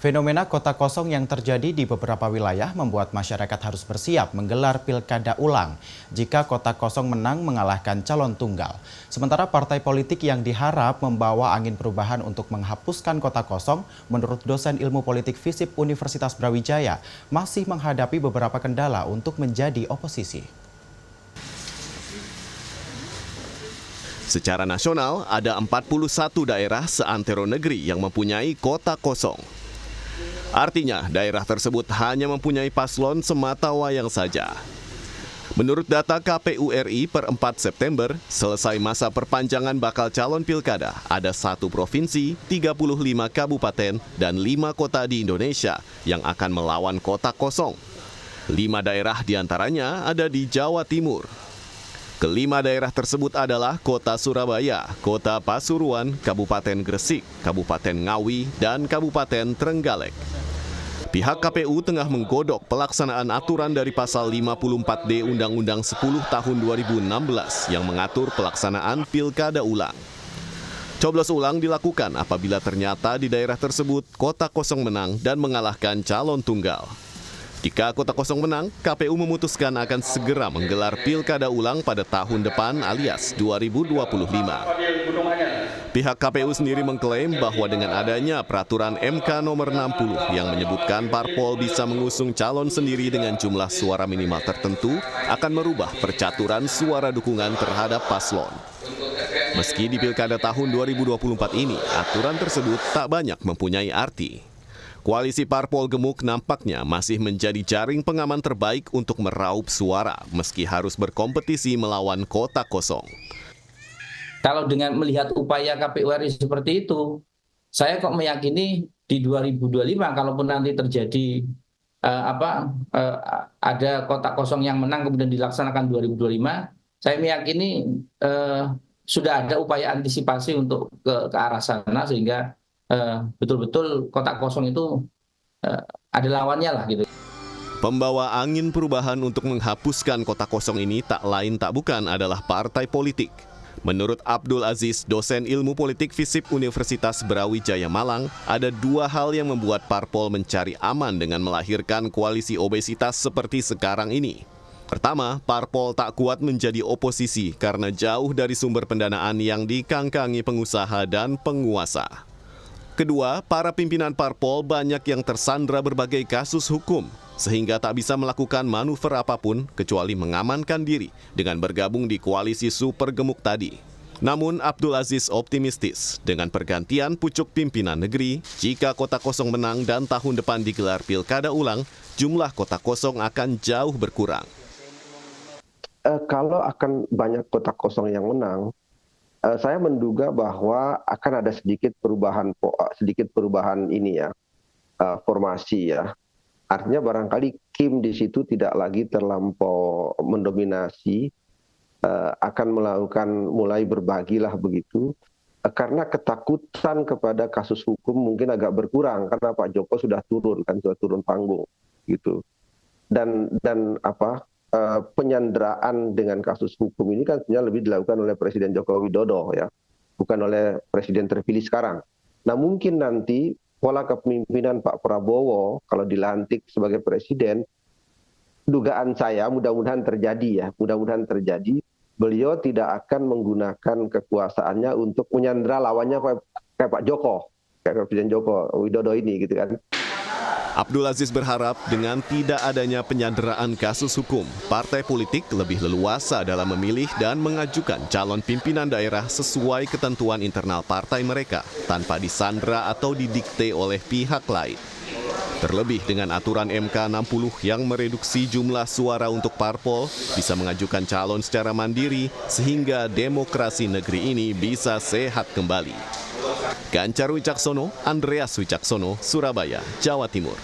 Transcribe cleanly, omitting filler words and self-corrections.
Fenomena kota kosong yang terjadi di beberapa wilayah membuat masyarakat harus bersiap menggelar pilkada ulang jika kota kosong menang mengalahkan calon tunggal. Sementara partai politik yang diharap membawa angin perubahan untuk menghapuskan kota kosong, menurut dosen ilmu politik FISIP Universitas Brawijaya, masih menghadapi beberapa kendala untuk menjadi oposisi. Secara nasional, ada 41 daerah seantero negeri yang mempunyai kota kosong. Artinya, daerah tersebut hanya mempunyai paslon sematawayang saja. Menurut data KPU RI per 4 September, selesai masa perpanjangan bakal calon pilkada, ada 1 provinsi, 35 kabupaten, dan 5 kota di Indonesia yang akan melawan kota kosong. 5 daerah diantaranya ada di Jawa Timur. Kelima daerah tersebut adalah Kota Surabaya, Kota Pasuruan, Kabupaten Gresik, Kabupaten Ngawi, dan Kabupaten Trenggalek. Pihak KPU tengah menggodok pelaksanaan aturan dari pasal 54D Undang-Undang 10 tahun 2016 yang mengatur pelaksanaan pilkada ulang. Coblos ulang dilakukan apabila ternyata di daerah tersebut kota kosong menang dan mengalahkan calon tunggal. Jika kota kosong menang, KPU memutuskan akan segera menggelar pilkada ulang pada tahun depan alias 2025. Pihak KPU sendiri mengklaim bahwa dengan adanya peraturan MK nomor 60 yang menyebutkan parpol bisa mengusung calon sendiri dengan jumlah suara minimal tertentu akan merubah percaturan suara dukungan terhadap paslon. Meski di pilkada tahun 2024 ini, aturan tersebut tak banyak mempunyai arti. Koalisi parpol gemuk nampaknya masih menjadi jaring pengaman terbaik untuk meraup suara meski harus berkompetisi melawan kota kosong. Kalau dengan melihat upaya KPU RI seperti itu, saya kok meyakini di 2025 kalaupun nanti terjadi ada kota kosong yang menang kemudian dilaksanakan 2025, saya meyakini sudah ada upaya antisipasi untuk ke arah sana sehingga betul-betul kota kosong itu ada lawannya lah gitu. Pembawa angin perubahan untuk menghapuskan kota kosong ini tak lain tak bukan adalah partai politik. Menurut Abdul Aziz, dosen ilmu politik FISIP Universitas Brawijaya Malang, ada 2 hal yang membuat parpol mencari aman dengan melahirkan koalisi obesitas seperti sekarang ini. Pertama, parpol tak kuat menjadi oposisi karena jauh dari sumber pendanaan yang dikangkangi pengusaha dan penguasa. Kedua, para pimpinan parpol banyak yang tersandra berbagai kasus hukum, sehingga tak bisa melakukan manuver apapun kecuali mengamankan diri dengan bergabung di koalisi super gemuk tadi. Namun Abdul Aziz optimistis dengan pergantian pucuk pimpinan negeri, jika kota kosong menang dan tahun depan digelar pilkada ulang, jumlah kota kosong akan jauh berkurang. Kalau akan banyak kota kosong yang menang, saya menduga bahwa akan ada sedikit perubahan ini ya, formasi ya. Artinya barangkali Kim di situ tidak lagi terlampau mendominasi, akan mulai berbagilah begitu, karena ketakutan kepada kasus hukum mungkin agak berkurang karena Pak Joko sudah turun panggung gitu. Dan penyanderaan dengan kasus hukum ini kan sebenarnya lebih dilakukan oleh Presiden Joko Widodo ya, bukan oleh Presiden terpilih sekarang. Nah mungkin nanti pola kepemimpinan Pak Prabowo kalau dilantik sebagai Presiden, dugaan saya mudah-mudahan terjadi, beliau tidak akan menggunakan kekuasaannya untuk menyandera lawannya kayak Pak Joko, kayak Presiden Joko Widodo ini gitu kan. Abdul Aziz berharap dengan tidak adanya penyanderaan kasus hukum, partai politik lebih leluasa dalam memilih dan mengajukan calon pimpinan daerah sesuai ketentuan internal partai mereka, tanpa disandera atau didikte oleh pihak lain. Terlebih dengan aturan MK 60 yang mereduksi jumlah suara untuk parpol, bisa mengajukan calon secara mandiri, sehingga demokrasi negeri ini bisa sehat kembali. Ganjar Wicaksono, Andreas Wicaksono, Surabaya, Jawa Timur.